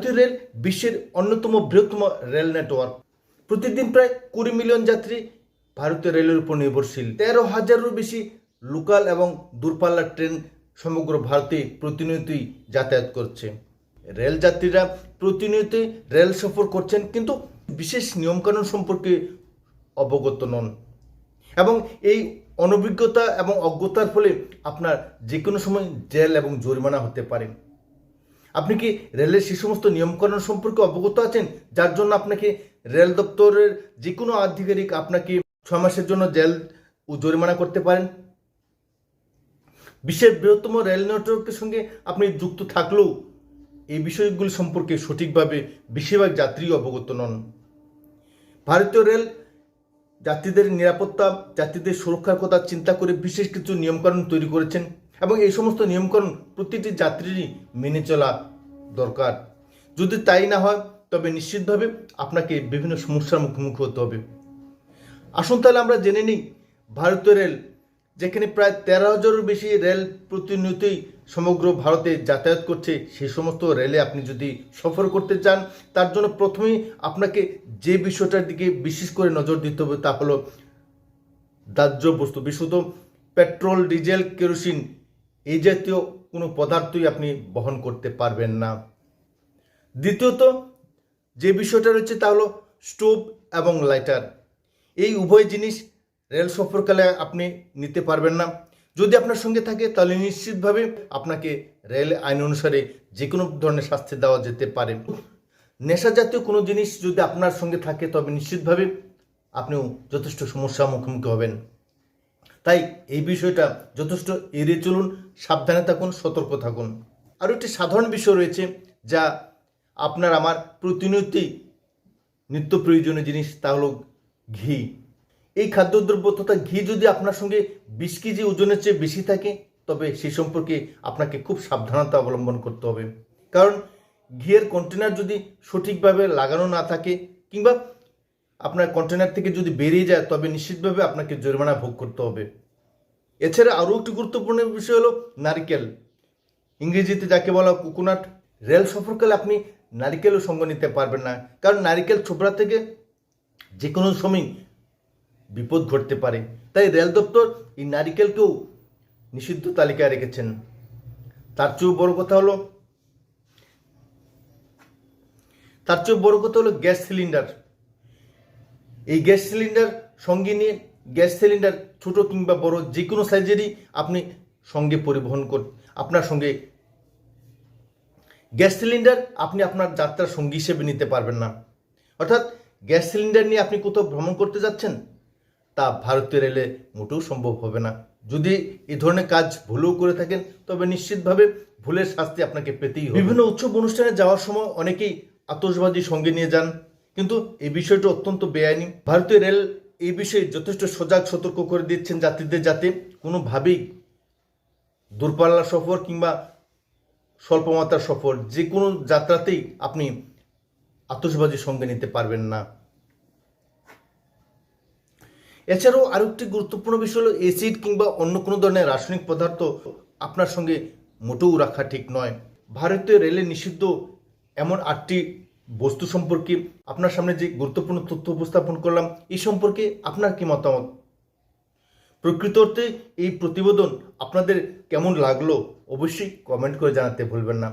ভারতীয় রেল বিশ্বের অন্যতম বৃহত্তম রেল নেটওয়ার্ক। প্রতিদিন প্রায় 20 মিলিয়ন যাত্রী ভারতীয় রেলের উপর নির্ভরশীল। 13,000-এরও বেশি লোকাল এবং দূরপাল্লার ট্রেন সমগ্র ভারতে প্রতিনিয়তই যাতায়াত করছে। রেল যাত্রীরা প্রতিনিয়তই রেল সফর করছেন, কিন্তু বিশেষ নিয়মকানুন সম্পর্কে অবগত নন, এবং এই অনভিজ্ঞতা এবং অজ্ঞতার ফলে আপনার যে কোনো সময় জেল এবং জরিমানা হতে পারে। আপনি কি রেলের সে সমস্ত নিয়মকানুন সম্পর্কে অবগত আছেন, যার জন্য আপনাকে রেল দপ্তরের যে কোনো আধিকারিক আপনাকে 6 মাসের জন্য জেল ও জরিমানা করতে পারেন? বিশ্বের বৃহত্তম রেল নেটওয়ার্কের সঙ্গে আপনি যুক্ত থাকলেও এই বিষয়গুলি সম্পর্কে সঠিকভাবে বেশিরভাগ যাত্রী অবগত নন। ভারতীয় রেল যাত্রীদের নিরাপত্তা, যাত্রীদের সুরক্ষার কথা চিন্তা করে বিশেষ কিছু নিয়মকানুন তৈরি করেছেন, এবং এই সমস্ত নিয়মকানুন প্রতিটি যাত্রীরই মেনে চলা দরকার। যদি তাই না হয় তবে নিশ্চিতভাবে আপনাকে বিভিন্ন সমস্যার মুখোমুখি হতে হবে। আসুন তাহলে আমরা জেনে নিই, ভারতীয় রেল যেখানে প্রায় 13,000-এরও বেশি রেল প্রতিনিয়তই সমগ্র ভারতে যাতায়াত করছে, সেই সমস্ত রেলে আপনি যদি সফর করতে চান, তার জন্য প্রথমেই আপনাকে যে বিষয়টার দিকে বিশেষ করে নজর দিতে হবে তা হলো দাহ্য বস্তু, বিশুদ্ধ পেট্রোল, ডিজেল, কেরোসিন এই জাতীয় কোনো পদার্থই আপনি বহন করতে পারবেন না। দ্বিতীয়ত যে বিষয়টা রয়েছে তা হলো স্টোভ এবং লাইটার। এই উভয় জিনিস রেল সফরকালে আপনি নিতে পারবেন না। যদি আপনার সঙ্গে থাকে তাহলে নিশ্চিতভাবে আপনাকে রেল আইন অনুসারে যে কোনো ধরনের শাস্তি দেওয়া যেতে পারে। নেশা জাতীয় কোনো জিনিস যদি আপনার সঙ্গে থাকে তবে নিশ্চিতভাবে আপনিও যথেষ্ট সমস্যার মুখোমুখি হবেন। তাই এই বিষয়টা যথেষ্ট এড়িয়ে চলুন, সাবধানে থাকুন, সতর্ক থাকুন। আরও একটি সাধারণ বিষয় রয়েছে যা আপনার আমার প্রতিনিয়তই নিত্য প্রয়োজনীয় জিনিস, তা হলো ঘি। এই খাদ্যদ্রব্য তথা ঘি যদি আপনার সঙ্গে 20 কেজি ওজনের চেয়ে বেশি থাকে তবে সেই সম্পর্কে আপনাকে খুব সাবধানতা অবলম্বন করতে হবে। কারণ ঘিয়ের কন্টেনার যদি সঠিকভাবে লাগানো না থাকে কিংবা আপনার কন্টেনার থেকে যদি বেরিয়ে যায় তবে নিশ্চিতভাবে আপনাকে জরিমানা ভোগ করতে হবে। এছাড়া আরও একটি গুরুত্বপূর্ণ বিষয় হলো নারকেল, ইংরেজিতে যাকে বলা কোকোনাট। রেল সফরকালে আপনি নারকেলও সঙ্গে নিতে পারবেন না, কারণ নারকেল ছোবড়া থেকে যে কোনো সময় বিপদ ঘটতে পারে। তাই রেল দপ্তর এই নারিকেলকেও নিষিদ্ধ তালিকায় রেখেছেন। তার চেয়েও বড় কথা হলো গ্যাস সিলিন্ডার। এই গ্যাস সিলিন্ডার সঙ্গে নিয়ে, গ্যাস সিলিন্ডার ছোট কিংবা বড় যে কোনো সাইজেরই আপনি সঙ্গে পরিবহন আপনার সঙ্গে গ্যাস সিলিন্ডার আপনি আপনার যাত্রার সঙ্গী হিসেবে নিতে পারবেন না। অর্থাৎ গ্যাস সিলিন্ডার নিয়ে আপনি কোথাও ভ্রমণ করতে যাচ্ছেন, তা ভারতীয় রেলে মোটেও সম্ভব হবে না। যদি এই ধরনের কাজ ভুলেও করে থাকেন তবে নিশ্চিতভাবে ভুলের শাস্তি আপনাকে পেতেই হবে। বিভিন্ন উৎসব অনুষ্ঠানে যাওয়ার সময় অনেকেই আতশবাজি সঙ্গে নিয়ে যান, কিন্তু এই বিষয়টা অত্যন্ত বেআইনি। ভারতীয় রেল এই বিষয়ে যথেষ্ট সজাগ সতর্ক করে দিচ্ছেন যাত্রীদের, যাতে কোনোভাবেই দূরপাল্লা সফর কিংবা স্বল্পমাত্রার সফর যে কোনো যাত্রাতেই আপনি আতশবাজি সঙ্গে নিতে পারবেন না। এছাড়াও আরও একটি গুরুত্বপূর্ণ বিষয় হলো অ্যাসিড কিংবা অন্য কোনো ধরনের রাসায়নিক পদার্থ আপনার সঙ্গে মোটেও রাখা ঠিক নয়। ভারতীয় রেলে নিষিদ্ধ এমন 8টি বস্তু সম্পর্কে আপনার সামনে যে গুরুত্বপূর্ণ তথ্য উপস্থাপন করলাম, এই সম্পর্কে আপনার কি মতামত? প্রকৃত অর্থে এই প্রতিবেদন আপনাদের কেমন লাগলো অবশ্যই কমেন্ট করে জানাতে ভুলবেন না।